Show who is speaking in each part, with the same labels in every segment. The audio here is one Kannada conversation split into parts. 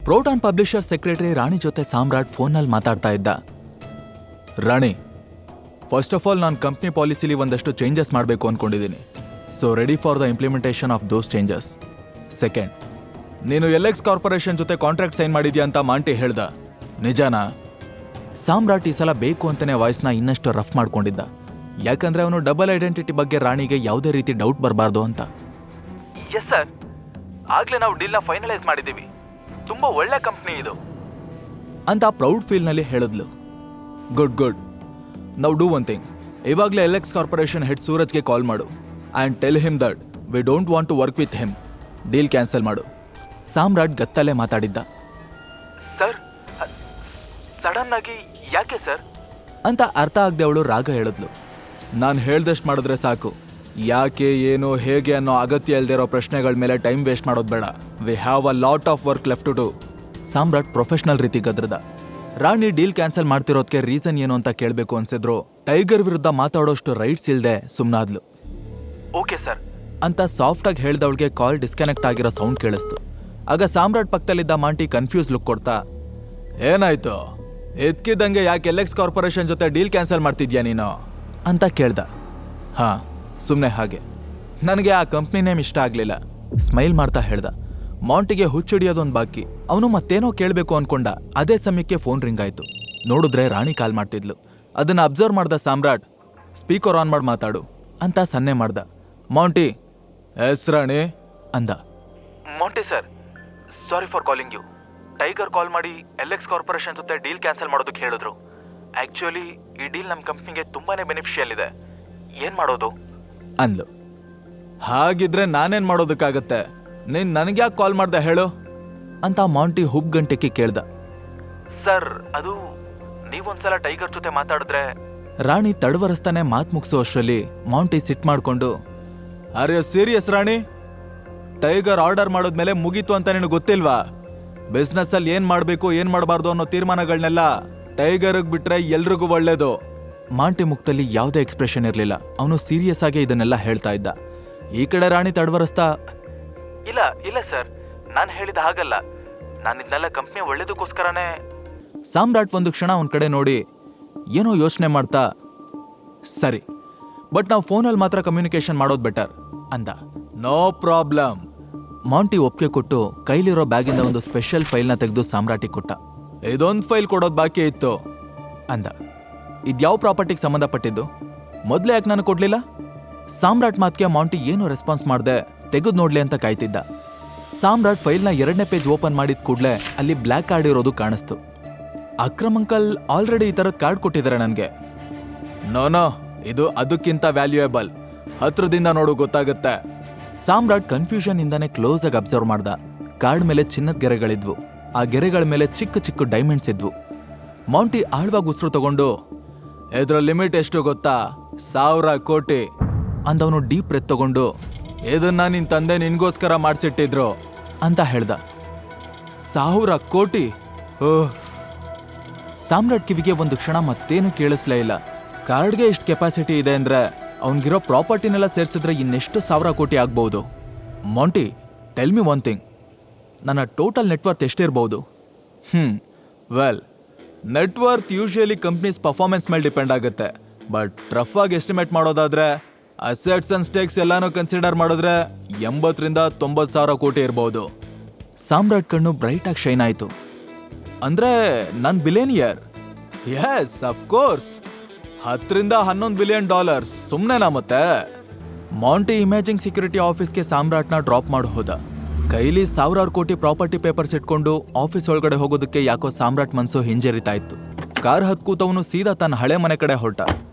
Speaker 1: ಪ್ರೋಟಾನ್ ಪಬ್ಲಿಷರ್ ಸೆಕ್ರೆಟರಿ ರಾಣಿ ಜೊತೆ ಸಾಮ್ರಾಟ್ ಫೋನ್ನಲ್ಲಿ ಮಾತಾಡ್ತಾ ಇದ್ದ. ರಾಣಿ, ಫಸ್ಟ್ ಆಫ್ ಆಲ್ ನಾನು ಕಂಪ್ನಿ ಪಾಲಿಸಿಲಿ ಒಂದಷ್ಟು ಚೇಂಜಸ್ ಮಾಡಬೇಕು ಅಂದ್ಕೊಂಡಿದ್ದೀನಿ. So ready for the implementation of those changes. Second, ನೀನು LX ಕಾರ್ಪೊರೇಷನ್ ಜೊತೆ ಕಾಂಟ್ರಾಕ್ಟ್ ಸೈನ್ ಮಾಡಿದ್ಯಾ ಅಂತ ಮಾಂಟಿ ಹೇಳ್ದ, ನಿಜಾನಾ? ಸಾಮ್ರಾಟ್ ಈ ಸಲ ಬೇಕು ಅಂತಾನೆ ವಾಯ್ಸ್ನ ಇನ್ನಷ್ಟು ರಫ್ ಮಾಡ್ಕೊಂಡಿದ್ದ. ಯಾಕಂದ್ರೆ ಅವನು ಡಬಲ್ ಐಡೆಂಟಿಟಿ ಬಗ್ಗೆ ರಾಣಿಗೆ ಯಾವುದೇ ರೀತಿ ಡೌಟ್ ಬರಬಾರ್ದು ಅಂತ. ಎಸ್ ಸರ್, ಆಗ್ಲೇ ನಾವು ಡೀಲ್ನ ಫೈನಲೈಸ್ ಮಾಡಿದ್ದೀವಿ. ತುಂಬಾ ಒಳ್ಳೆ ಕಂಪ್ನಿ ಇದು ಅಂತ ಪ್ರೌಡ್ ಫೀಲ್ನಲ್ಲಿ ಹೇಳಿದ್ಲು. Good good. Now do one thing. ಇವಾಗಲೇ LX ಕಾರ್ಪೊರೇಷನ್ ಹೆಡ್ ಸೂರಜ್ಗೆ ಕಾಲ್ ಮಾಡು and tell him that we don't want to work with him. Deal cancel ಮಾಡು. ಸಾಮ್ರಾಟ್ ಗತ್ತಲ್ಲೇ ಮಾತಾಡಿದ್ದ. ಸರ್, ಸಡನ್ ಆಗಿ ಯಾಕೆ ಸರ್ ಅಂತ ಅರ್ಥ ಆಗದೆ ಅವಳು ರಾಗ ಹೇಳಿದ್ಲು. ನಾನು ಹೇಳ್ದಷ್ಟು ಮಾಡಿದ್ರೆ ಸಾಕು. ಯಾಕೆ, ಏನು, ಹೇಗೆ ಅನ್ನೋ ಅಗತ್ಯ ಇಲ್ದಿರೋ ಪ್ರಶ್ನೆಗಳ ಮೇಲೆ ಟೈಮ್ ವೇಸ್ಟ್ ಮಾಡೋದು ಬೇಡ. We have a lot of work left to do. Samrat professional ರೀತಿ ಗದ್ರದ. ರಾಣಿ ಡೀಲ್ ಕ್ಯಾನ್ಸಲ್ ಮಾಡ್ತಿರೋದಕ್ಕೆ ರೀಸನ್ ಏನು ಅಂತ ಕೇಳಬೇಕು ಅನ್ಸಿದ್ರು ಟೈಗರ್ ವಿರುದ್ಧ ಮಾತಾಡೋಷ್ಟು ರೈಟ್ಸ್ ಇಲ್ದೆ ಸುಮ್ಮನಾದ್ಲು. ಓಕೆ ಸರ್ ಅಂತ ಸಾಫ್ಟಾಗಿ ಹೇಳ್ದವಳಿಗೆ ಕಾಲ್ ಡಿಸ್ಕನೆಕ್ಟ್ ಆಗಿರೋ ಸೌಂಡ್ ಕೇಳಿಸ್ತು. ಆಗ ಸಾಮ್ರಾಟ್ ಪಕ್ಕದಲ್ಲಿದ್ದ ಮಾಂಟಿ ಕನ್ಫ್ಯೂಸ್ ಲುಕ್ ಕೊಡ್ತಾ, ಏನಾಯ್ತು? ಎದ್ಕಿದ್ದಂಗೆ ಯಾಕೆ LX ಕಾರ್ಪೊರೇಷನ್ ಜೊತೆ ಡೀಲ್ ಕ್ಯಾನ್ಸಲ್ ಮಾಡ್ತಿದ್ಯಾ ನೀನು ಅಂತ ಕೇಳ್ದ. ಹಾ, ಸುಮ್ಮನೆ ಹಾಗೆ. ನನಗೆ ಆ ಕಂಪ್ನಿ ನೇಮ್ ಇಷ್ಟ ಆಗಲಿಲ್ಲ. ಸ್ಮೈಲ್ ಮಾಡ್ತಾ ಹೇಳ್ದ. ಮಾಂಟಿಗೆ ಹುಚ್ಚಿಡಿಯೋದೊಂದು ಬಾಕಿ. ಅವನು ಮತ್ತೇನೋ ಕೇಳಬೇಕು ಅನ್ಕೊಂಡ. ಅದೇ ಸಮಯಕ್ಕೆ ಫೋನ್ ರಿಂಗ್ ಆಯ್ತು. ನೋಡಿದ್ರೆ ರಾಣಿ ಕಾಲ್ ಮಾಡ್ತಿದ್ಲು. ಅದನ್ನ ಅಬ್ಸರ್ವ್ ಮಾಡ್ದ ಸಾಮ್ರಾಟ್, ಸ್ಪೀಕರ್ ಆನ್ ಮಾಡಿ ಮಾತಾಡು ಅಂತ ಸನ್ನೆ ಮಾಡ್ದ. ಮಾಂಟಿ, ಎಸ್ ರಾಣಿ ಅಂದ. Monty sir, sorry for calling you. Tiger call ಮಾಡಿ LX ಕಾರ್ಪೊರೇಷನ್ ಜೊತೆ ಡೀಲ್ ಕ್ಯಾನ್ಸಲ್ ಮಾಡೋದಕ್ಕೆ ಹೇಳಿದ್ರು. ಆಕ್ಚುಲಿ ಈ ಡೀಲ್ ನಮ್ಮ ಕಂಪ್ನಿಗೆ ತುಂಬಾನೇ ಬೆನಿಫಿಷಿಯಲ್ ಇದೆ. ಏನ್ ಮಾಡೋದು ಅಂದ್ಲು. ಹಾಗಿದ್ರೆ ನಾನೇನ್ ಮಾಡೋದಕ್ಕಾಗತ್ತೆ? ನೀನ್ ನನಗ್ಯಾಕೆ ಕಾಲ್ ಮಾಡ್ದೆ ಹೇಳು ಅಂತ ಮಾಂಟಿ ಹುಬ್ಗಂಟೆಕ್ಕೆ ಕೇಳ್ದ. ಸರ್, ಅದು ನೀವೊಂದ್ಸಲ ಟೈಗರ್ ಜೊತೆ ಮಾತಾಡಿದ್ರೆ. ರಾಣಿ ತಡವರಿಸ್ತಾನೆ ಮಾತು ಮುಗಿಸೋ ಅಷ್ಟರಲ್ಲಿ ಮಾಂಟಿ ಸಿಟ್ ಮಾಡ್ಕೊಂಡು, are you serious Rani? Tiger order ಮಾಡೋದ್ಮೇಲೆ ಮುಗೀತು ಅಂತ ನಿನಗೆ ಗೊತ್ತಿಲ್ವಾ? ಬಿಸ್ನೆಸ್ ಅಲ್ಲಿ ಏನ್ ಮಾಡ್ಬೇಕು ಏನ್ ಮಾಡಬಾರ್ದು ಅನ್ನೋ ತೀರ್ಮಾನಗಳನ್ನೆಲ್ಲ ಟೈಗರ್ಗ್ ಬಿಟ್ರೆ ಎಲ್ರಿಗೂ ಒಳ್ಳೇದು. ಮಾಂಟಿ ಮುಖದಲ್ಲಿ ಯಾವುದೇ ಎಕ್ಸ್ಪ್ರೆಷನ್ ಇರಲಿಲ್ಲ. ಅವನು ಸೀರಿಯಸ್ ಆಗಿ ಇದನ್ನೆಲ್ಲ ಹೇಳ್ತಾ ಇದ್ದ. ಈ ಕಡೆ ರಾಣಿ ತಡವರಿಸ್ತಾ, ಇಲ್ಲ ಇಲ್ಲ ಸರ್, ನಾನು ಹೇಳಿದ ಹಾಗಲ್ಲ. ನಾನು ಇದನ್ನೆಲ್ಲ ಕಂಪ್ನಿ ಒಳ್ಳೇದಕ್ಕೋಸ್ಕರನೇ. ಸಾಮ್ರಾಟ್ ಒಂದು ಕ್ಷಣ ಅವನ ಕಡೆ ನೋಡಿ ಏನೋ ಯೋಚನೆ ಮಾಡ್ತಾ, ಸರಿ, ಬಟ್ ನಾವು ಫೋನಲ್ಲಿ ಮಾತ್ರ ಕಮ್ಯುನಿಕೇಶನ್ ಮಾಡೋದು ಬೆಟರ್ ಅಂದ. No problem. ಮಾಂಟಿ ಒಪ್ಪಿಗೆ ಕೊಟ್ಟು ಕೈಲಿರೋ ಬ್ಯಾಗಿಂದ ಒಂದು ಸ್ಪೆಷಲ್ ಫೈಲ್ನ ತೆಗೆದು ಸಾಮ್ರಾಟಿಗೆ ಕೊಟ್ಟ. ಇದೊಂದು ಫೈಲ್ ಕೊಡೋದು ಬಾಕಿ ಇತ್ತು ಅಂದ. ಇದ್ಯಾವ ಪ್ರಾಪರ್ಟಿಗೆ ಸಂಬಂಧಪಟ್ಟಿದ್ದು? ಮೊದಲೇ ಯಾಕೆ ನಾನು ಕೊಡ್ಲಿಲ್ಲ? ಸಾಮ್ರಾಟ್ ಮಾತಿಗೆ ಮಾಂಟಿ ಏನು ರೆಸ್ಪಾನ್ಸ್ ಮಾಡ್ದೆ ತೆಗೆದು ನೋಡ್ಲಿ ಅಂತ ಕಾಯ್ತಿದ್ದ. ಸಾಮ್ರಾಟ್ ಫೈಲ್ನ 2ನೇ ಪೇಜ್ ಓಪನ್ ಮಾಡಿದ ಕೂಡಲೇ ಅಲ್ಲಿ ಬ್ಲ್ಯಾಕ್ ಕಾರ್ಡ್ ಇರೋದು ಕಾಣಿಸ್ತು. ಅಕ್ರಮ್ ಅಂಕಲ್ ಆಲ್ರೆಡಿ ಈ ಥರದ ಕಾರ್ಡ್ ಕೊಟ್ಟಿದ್ದಾರೆ ನನಗೆ. ನೋ, ಇದು ಅದಕ್ಕಿಂತ ವ್ಯಾಲ್ಯೂಯೇಬಲ್. ಹತ್ರದಿಂದ ನೋಡು ಗೊತ್ತಾಗುತ್ತೆ. ಸಾಮ್ರಾಟ್ ಕನ್ಫ್ಯೂಷನ್ ಇಂದಾನೆ ಕ್ಲೋಸ್ ಆಗಿ ಅಬ್ಸರ್ವ್ ಮಾಡ್ದ. ಕಾರ್ಡ್ ಮೇಲೆ ಚಿನ್ನದ ಗೆರೆಗಳಿದ್ವು. ಆ ಗೆರೆಗಳ ಮೇಲೆ ಚಿಕ್ಕ ಚಿಕ್ಕ ಡೈಮಂಡ್ಸ್ ಇದ್ವು. ಮಾಂಟಿ ಆಳ್ವಾಗಿ ಉಸಿರು ತಗೊಂಡು, ಇದ್ರ ಲಿಮಿಟ್ ಎಷ್ಟು ಗೊತ್ತಾ? 1000 ಕೋಟಿ ಅಂದವನು ಡೀಪ್ ಬ್ರೆತ್ ತಗೊಂಡು, ಇದನ್ನ ನಿನ್ ತಂದೆ ನಿನ್ಗೋಸ್ಕರ ಮಾಡಿಸಿಟ್ಟಿದ್ರು ಅಂತ ಹೇಳ್ದ. 1000 ಕೋಟಿ? ಓಹ್! ಸಾಮ್ರಾಟ್ ಕಿವಿಗೆ ಒಂದು ಕ್ಷಣ ಮತ್ತೇನು ಕೇಳಿಸ್ಲೇ ಇಲ್ಲ. ಕಾರ್ಡ್ಗೆ ಇಷ್ಟು ಕೆಪಾಸಿಟಿ ಇದೆ ಅಂದ್ರೆ ಅವನಿಗಿರೋ ಪ್ರಾಪರ್ಟಿನೆಲ್ಲ ಸೇರಿಸಿದ್ರೆ ಇನ್ನೆಷ್ಟು 1000 ಕೋಟಿ ಆಗ್ಬಹುದು? Monty, tell me one thing. ನನ್ನ ಟೋಟಲ್ ನೆಟ್ವರ್ತ್ ಎಷ್ಟಿರ್ಬೋದು? Well, net worth usually companies performance ಮೇಲೆ ಡಿಪೆಂಡ್ ಆಗುತ್ತೆ. ಬಟ್ ರಫ್ ಆಗಿ ಎಸ್ಟಿಮೇಟ್ ಮಾಡೋದಾದ್ರೆ ಅಸೆಟ್ಸ್ ಅಂಡ್ ಸ್ಟೇಕ್ಸ್ ಎಲ್ಲಾನು ಕನ್ಸಿಡರ್ ಮಾಡಿದ್ರೆ 80,000 to 90,000 ಕೋಟಿ ಇರ್ಬೋದು. ಸಾಮ್ರಾಟ್ ಕಣ್ಣು ಬ್ರೈಟ್ ಆಗಿ ಶೈನ್ ಆಯ್ತು. ಅಂದ್ರೆ ನನ್ billionaire? Yes, of course. 10 to 11 billion dollars ಸುಮ್ಮನೆನಾ ಮತ್ತೆ? ಮಾಂಟಿ ಇಮೇಜಿಂಗ್ ಸೆಕ್ಯೂರಿಟಿ ಆಫೀಸ್ಗೆ ಸಾಮ್ರಾಟ್ನ ಡ್ರಾಪ್ ಮಾಡಿ ಹೋದ. ಕೈಲಿ 1000 ಕೋಟಿ ಪ್ರಾಪರ್ಟಿ ಪೇಪರ್ಸ್ ಇಟ್ಕೊಂಡು ಆಫೀಸ್ ಒಳಗಡೆ ಹೋಗೋದಕ್ಕೆ ಯಾಕೋ ಸಾಮ್ರಾಟ್ ಮನ್ಸು ಹಿಂಜರಿತಾ ಇತ್ತು. ಕಾರ್ ಹತ್ ಕೂತವನು ಸೀದಾ ತನ್ನ ಹಳೆ ಮನೆ ಕಡೆ ಹೊರಟ.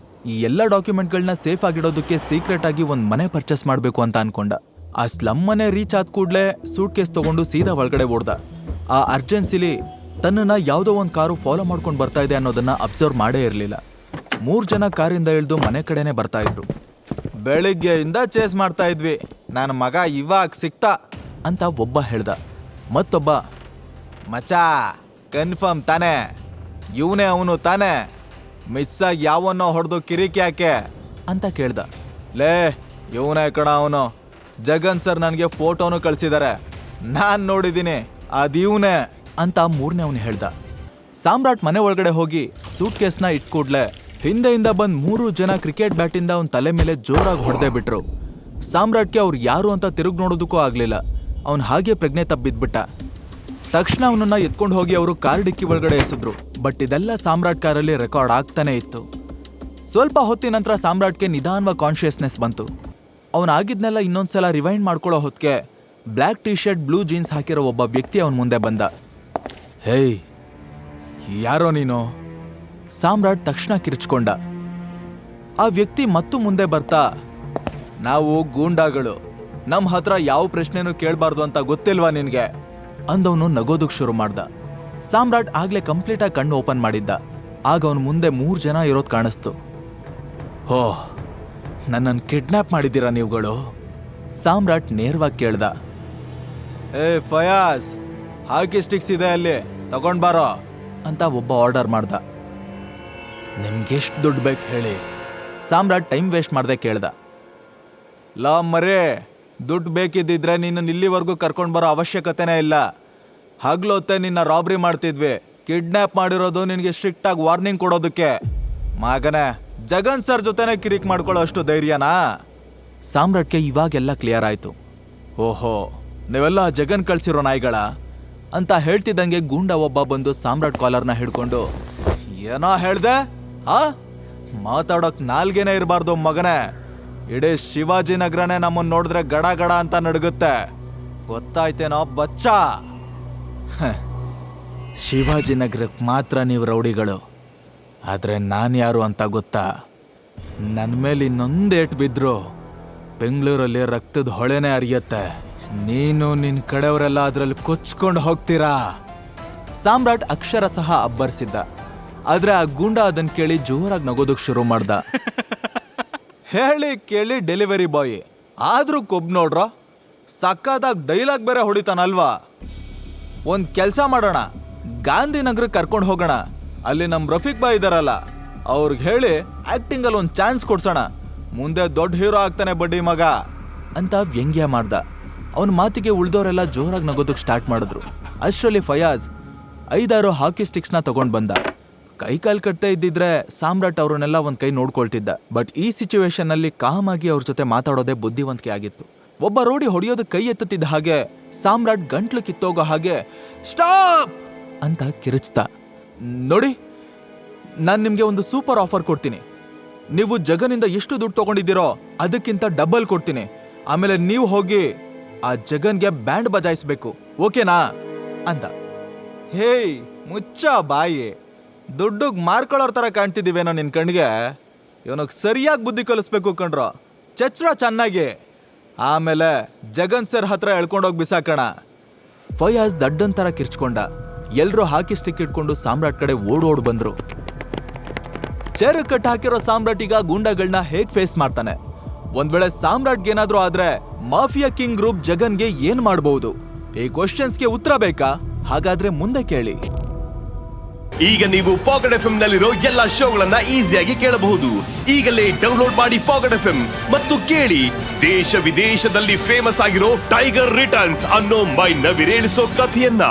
Speaker 1: ಈ ಎಲ್ಲ ಡಾಕ್ಯುಮೆಂಟ್ಗಳನ್ನ ಸೇಫ್ ಆಗಿಡೋದಕ್ಕೆ ಸೀಕ್ರೆಟ್ ಆಗಿ ಒಂದು ಮನೆ ಪರ್ಚೇಸ್ ಮಾಡಬೇಕು ಅಂತ ಅನ್ಕೊಂಡ. ಆ ಸ್ಲಮ್ ಮನೆ ರೀಚ್ ಆದ ಕೂಡಲೇ ಸೂಟ್ ಕೇಸ್ ತಗೊಂಡು ಸೀದಾ ಒಳಗಡೆ ಓಡ್ದ. ಆ ಅರ್ಜೆನ್ಸಿಲಿ ತನ್ನನ್ನ ಯಾವುದೋ ಒಂದು ಕಾರು ಫಾಲೋ ಮಾಡ್ಕೊಂಡು ಬರ್ತಾ ಇದೆ ಅನ್ನೋದನ್ನ ಅಬ್ಸರ್ವ್ ಮಾಡೇ ಇರಲಿಲ್ಲ. 3 ಜನ ಕಾರಿಂದ ಇಳಿದು ಮನೆ ಕಡೆನೆ ಬರ್ತಾ ಇದ್ರು. ಬೆಳಿಗ್ಗೆಯಿಂದ ಚೇಸ್ ಮಾಡ್ತಾ ಇದ್ವಿ, ನನ್ನ ಮಗ ಇವಾಗ ಸಿಕ್ತಾ ಅಂತ ಒಬ್ಬ ಹೇಳ್ದ. ಮತ್ತೊಬ್ಬ, ಮಚಾ ಕನ್ಫರ್ಮ್ ತಾನೆ, ಇವನೇ ಅವನು ತಾನೆ, ಮಿಸ್ಸಾಗಿ ಯಾವನ್ನೋ ಹೊಡೆದು ಕಿರಿಕಿ ಯಾಕೆ ಅಂತ ಕೇಳ್ದ. ಲೇ, ಇವನೇ ಕಣ ಅವನು. ಜಗನ್ ಸರ್ ನನಗೆ ಫೋಟೋನು ಕಳಿಸಿದ್ದಾರೆ, ನಾನು ನೋಡಿದ್ದೀನಿ, ಅದಿವನೇ ಅಂತ ಮೂರನೇ ಅವನು ಹೇಳ್ದ. ಸಾಮ್ರಾಟ್ ಮನೆ ಒಳಗಡೆ ಹೋಗಿ ಸೂಟ್ ಕೇಸ್ನ ಇಟ್ಕೂಡ್ಲೆ ಹಿಂದೆಯಿಂದ ಬಂದ್ 3 ಜನ ಕ್ರಿಕೆಟ್ ಬ್ಯಾಟಿಂದ ಅವನ ತಲೆ ಮೇಲೆ ಜೋರಾಗಿ ಹೊಡೆದೇ ಬಿಟ್ರು. ಸಾಮ್ರಾಟ್ಗೆ ಅವ್ರು ಯಾರು ಅಂತ ತಿರುಗಿ ನೋಡೋದಕ್ಕೂ ಆಗ್ಲಿಲ್ಲ. ಅವನು ಹಾಗೆ ಪ್ರಜ್ಞೆ ತಪ್ಪಿದ್ಬಿಟ್ಟ. ತಕ್ಷಣ ಅವನನ್ನ ಎತ್ಕೊಂಡು ಹೋಗಿ ಅವರು ಕಾರ್ ಡಿಕ್ಕಿ ಒಳಗಡೆ ಎಸೆದ್ರು. ಬಟ್ ಇದೆಲ್ಲ ಸಾಮ್ರಾಟ್ ಕಾರಲ್ಲಿ ರೆಕಾರ್ಡ್ ಆಗ್ತಾನೆ ಇತ್ತು. ಸ್ವಲ್ಪ ಹೊತ್ತಿನ ನಂತರ ಸಾಮ್ರಾಟ್ಗೆ ನಿಧಾನವಾಗಿ ಕಾನ್ಶಿಯಸ್ನೆಸ್ ಬಂತು. ಅವನಾಗಿದ್ನೆಲ್ಲ ಇನ್ನೊಂದ್ಸಲ ರಿವೈಂಡ್ ಮಾಡ್ಕೊಳ್ಳೋ ಹೊತ್ತಿಗೆ black T shirt blue jeans ಹಾಕಿರೋ ಒಬ್ಬ ವ್ಯಕ್ತಿ ಅವನ ಮುಂದೆ ಬಂದ. ಹೇಯ್, ಯಾರೋ ನೀನು? ಸಾಮ್ರಾಟ್ ತಕ್ಷಣ ಕಿರ್ಚ್ಕೊಂಡ. ಆ ವ್ಯಕ್ತಿ ಮತ್ತು ಮುಂದೆ ಬರ್ತಾ, ನಾವು ಗೂಂಡಾಗಳು, ನಮ್ಮ ಹತ್ರ ಯಾವ ಪ್ರಶ್ನೆನೂ ಕೇಳಬಾರ್ದು ಅಂತ ಗೊತ್ತಿಲ್ವಾ ನಿನ್ಗೆ ಅಂದವನು ನಗೋದಕ್ಕೆ ಶುರು ಮಾಡ್ದ. ಸಾಮ್ರಾಟ್ ಆಗ್ಲೇ ಕಂಪ್ಲೀಟಾಗಿ ಕಣ್ಣು ಓಪನ್ ಮಾಡಿದ್ದ. ಆಗ ಅವನ ಮುಂದೆ 3 ಜನ ಇರೋದು ಕಾಣಿಸ್ತು. ಹೋ, ನನ್ನನ್ನು ಕಿಡ್ನಾಪ್ ಮಾಡಿದ್ದೀರಾ ನೀವುಗಳು? ಸಾಮ್ರಾಟ್ ನೇರವಾಗಿ ಕೇಳ್ದ. ಏ ಫಯಾಜ್, ಹಾಕಿ ಸ್ಟಿಕ್ಸ್ ಇದೆ ಅಲ್ಲಿ, ತಗೊಂಡ್ ಬಾರೋ ಅಂತ ಒಬ್ಬ ಆರ್ಡರ್ ಮಾಡ್ದ. ನಿಮ್ಗೆಷ್ಟು ದುಡ್ಡು ಬೇಕು ಹೇಳಿ? ಸಾಮ್ರಾಟ್ ಟೈಮ್ ವೇಸ್ಟ್ ಮಾಡ್ದೆ ಕೇಳ್ದ. ಲಾ ಮರೇ, ದುಡ್ಡು ಬೇಕಿದ್ದಿದ್ರೆ ನಿನ್ನ ಇಲ್ಲಿವರೆಗೂ ಕರ್ಕೊಂಡು ಬರೋ ಅವಶ್ಯಕತೆನೇ ಇಲ್ಲ. ಹಗ್ಲೊತ್ತೆ ನಿನ್ನ ರಾಬ್ರಿ ಮಾಡ್ತಿದ್ವಿ. ಕಿಡ್ನಾಪ್ ಮಾಡಿರೋದು ನಿನಗೆ ಸ್ಟ್ರಿಕ್ಟ್ ಆಗಿ ವಾರ್ನಿಂಗ್ ಕೊಡೋದಕ್ಕೆ. ಮಗನೇ, ಜಗನ್ ಸರ್ ಜೊತೆನೆ ಕಿರಿಕ್ ಮಾಡ್ಕೊಳ್ಳೋ ಅಷ್ಟು ಧೈರ್ಯನಾ? ಸಾಮ್ರಾಟ್ಗೆ ಇವಾಗೆಲ್ಲ ಕ್ಲಿಯರ್ ಆಯ್ತು. ಓಹೋ, ನೀವೆಲ್ಲ ಜಗನ್ ಕಳ್ಸಿರೋ ನಾಯಿಗಳ ಅಂತ ಹೇಳ್ತಿದ್ದಂಗೆ ಗೂಂಡ ಒಬ್ಬ ಬಂದು ಸಾಮ್ರಾಟ್ ಕಾಲರ್ನ ಹಿಡ್ಕೊಂಡು, ಏನೋ ಹೇಳ್ದೆ? ಮಾತಾಡೋಕ್ ನಾಲ್ಗೇನೆ ಇರಬಾರ್ದು ಮಗನೇ. ಇಡೀ ಶಿವಾಜಿನಗರನೇ ನಮ್ಮನ್ನ ನೋಡಿದ್ರೆ ಗಡ ಗಡ ಅಂತ ನಡುಗುತ್ತೆ, ಗೊತ್ತಾಯ್ತೇನೋ ಬಚ್ಚ? ಶಿವಾಜಿನಗರಕ್ಕೆ ಮಾತ್ರ ನೀವು ರೌಡಿಗಳು, ಆದ್ರೆ ನಾನು ಯಾರು ಅಂತ ಗೊತ್ತಾ? ನನ್ನ ಮೇಲೆ ಇನ್ನೊಂದೇಟ್ ಬಿದ್ರು ಬೆಂಗಳೂರಲ್ಲಿ ರಕ್ತದ ಹೊಳೆನೇ ಹರಿಯತ್ತೆ. ನೀನು ನಿನ್ ಕಡೆಯವರೆಲ್ಲ ಅದ್ರಲ್ಲಿ ಕೊಚ್ಕೊಂಡು ಹೋಗ್ತೀರಾ. ಸಾಮ್ರಾಟ್ ಅಕ್ಷರ ಸಹ ಅಬ್ಬರಿಸಿದ್ದ. ಆದ್ರೆ ಆ ಗೂಂಡ ಅದನ್ನ ಕೇಳಿ ಜೋರಾಗಿ ನಗೋದಕ್ಕೆ ಶುರು ಮಾಡ್ದ. ಹೇಳಿ ಕೇಳಿ ಡೆಲಿವರಿ ಬಾಯ್ ಆದ್ರೂ ಕೊಬ್ ನೋಡ್ರ, ಸಕ್ಕತ್ತಾಗಿ ಡೈಲಾಗ್ ಬೇರೆ ಹೊಡಿತಾನಲ್ವಾ? ಒಂದ್ ಕೆಲ್ಸ ಮಾಡೋಣ, ಗಾಂಧಿನಗರಕ್ಕೆ ಕರ್ಕೊಂಡು ಹೋಗೋಣ. ಅಲ್ಲಿ ನಮ್ ರಫೀಕ್ ಬಾಯ್ ಇದಾರಲ್ಲ, ಅವ್ರಿಗೆ ಹೇಳಿ ಆಕ್ಟಿಂಗ್ ಅಲ್ಲಿ ಒಂದ್ ಚಾನ್ಸ್ ಕೊಡ್ಸೋಣ. ಮುಂದೆ ದೊಡ್ಡ ಹೀರೋ ಆಗ್ತಾನೆ ಬಡ್ಡಿ ಮಗ ಅಂತ ವ್ಯಂಗ್ಯ ಮಾಡ್ದ. ಅವನ ಮಾತಿಗೆ ಉಳ್ದವರೆಲ್ಲ ಜೋರಾಗಿ ನಗೋದಕ್ಕೆ ಸ್ಟಾರ್ಟ್ ಮಾಡಿದ್ರು. ಅಷ್ಟರಲ್ಲಿ ಫಯಾಜ್ 5-6 ಹಾಕಿ ಸ್ಟಿಕ್ಸ್ನ ತಗೊಂಡ್ ಬಂದ. ಕೈ ಕಾಲು ಕಟ್ತಾ ಇದ್ದಿದ್ರೆ ಸಾಮ್ರಾಟ್ ಅವ್ರನ್ನೆಲ್ಲ ಒಂದ್ ಕೈ ನೋಡ್ಕೊಳ್ತಿದ್ದ. ಬಟ್ ಈ ಸಿಚುವೇಶನ್ ನಲ್ಲಿ ಕಾಮ್ ಆಗಿ ಅವ್ರ ಜೊತೆ ಮಾತಾಡೋದೇ ಬುದ್ಧಿವಂತಿಕೆ ಆಗಿತ್ತು. ಒಬ್ಬ ರೋಡಿ ಹೊಡೆಯೋದಕ್ಕೆ ಕೈ ಎತ್ತುತ್ತಿದ್ದ ಹಾಗೆ ಸಾಮ್ರಾಟ್ ಗಂಟ್ಲು ಕಿತ್ತೋಗೋ ಹಾಗೆ ಸ್ಟಾಪ್ ಅಂತ ಕಿರಿಚ್ತಾ. ನೋಡಿ, ನಾನು ನಿಮ್ಗೆ ಒಂದು ಸೂಪರ್ ಆಫರ್ ಕೊಡ್ತೀನಿ. ನೀವು ಜಗನಿಂದ ಎಷ್ಟು ದುಡ್ಡು ತಗೊಂಡಿದ್ದೀರೋ ಅದಕ್ಕಿಂತ ಡಬಲ್ ಕೊಡ್ತೀನಿ. ಆಮೇಲೆ ನೀವು ಹೋಗಿ ಆ ಜಗನ್ಗೆ ಬ್ಯಾಂಡ್ ಬಜಾಯಿಸ್ಬೇಕು, ಓಕೆನಾ ಅಂತ. ಹೇಯ್ ಮುಚ್ಚ ಬಾಯಿ, ದುಡ್ಡುಗ್ ಮಾರ್ಕೊಳ್ಳೋರ್ ತರ ಕಾಣ್ತಿದ್ದೀವೇನೋ ನಿನ್ ಕಣ್ಗೆ. ಇವನಿಗೆ ಸರಿಯಾಗಿ ಬುದ್ಧಿ ಕಲಿಸ್ಬೇಕು ಕಣ್ರೋ, ಚಚ್ರ ಚೆನ್ನಾಗಿ. ಆಮೇಲೆ ಜಗನ್ ಸರ್ ಹತ್ರ ಎಳ್ಕೊಂಡೋಗಿ ಬಿಸಾಕಣ. ಫಯಾಜ್ ದಡ್ಡಂತರ ಕಿರ್ಚ್ಕೊಂಡ. ಎಲ್ರೂ ಹಾಕಿ ಸ್ಟಿಕ್ ಇಟ್ಕೊಂಡು ಸಾಮ್ರಾಟ್ ಕಡೆ ಓಡೋಡ್ ಬಂದ್ರು. ಚೇರು ಕಟ್ ಹಾಕಿರೋ ಸಾಮ್ರಾಟ್ ಈಗ ಗೂಂಡಾಗಳನ್ನ ಹೇಗ್ ಫೇಸ್ ಮಾಡ್ತಾನೆ? ಒಂದ್ ವೇಳೆ ಸಾಮ್ರಾಟ್ಗೆ ಏನಾದ್ರೂ ಆದ್ರೆ ಮಾಫಿಯಾ ಕಿಂಗ್ ಗ್ರೂಪ್ ಜಗನ್ಗೆ ಏನ್ ಮಾಡಬಹುದು? ಈ ಕ್ವಶನ್ಸ್ಗೆ ಉತ್ತರ ಬೇಕಾ? ಹಾಗಾದ್ರೆ ಮುಂದೆ ಕೇಳಿ.
Speaker 2: ಈಗ ನೀವು ಪಾಕೆಟ್ ಎಫ್ಎಂ ನಲ್ಲಿರೋ ಎಲ್ಲಾ ಶೋಗಳನ್ನ ಈಸಿಯಾಗಿ ಕೇಳಬಹುದು. ಈಗಲೇ ಡೌನ್ಲೋಡ್ ಮಾಡಿ ಪಾಕೆಟ್ ಎಫ್ಎಂ ಮತ್ತು ಕೇಳಿ ದೇಶ ವಿದೇಶದಲ್ಲಿ ಫೇಮಸ್ ಆಗಿರೋ ಟೈಗರ್ ರಿಟರ್ನ್ಸ್ ಅನ್ನೋ ಮೈ ನವಿರೇಳಿಸೋ ಕಥೆಯನ್ನ.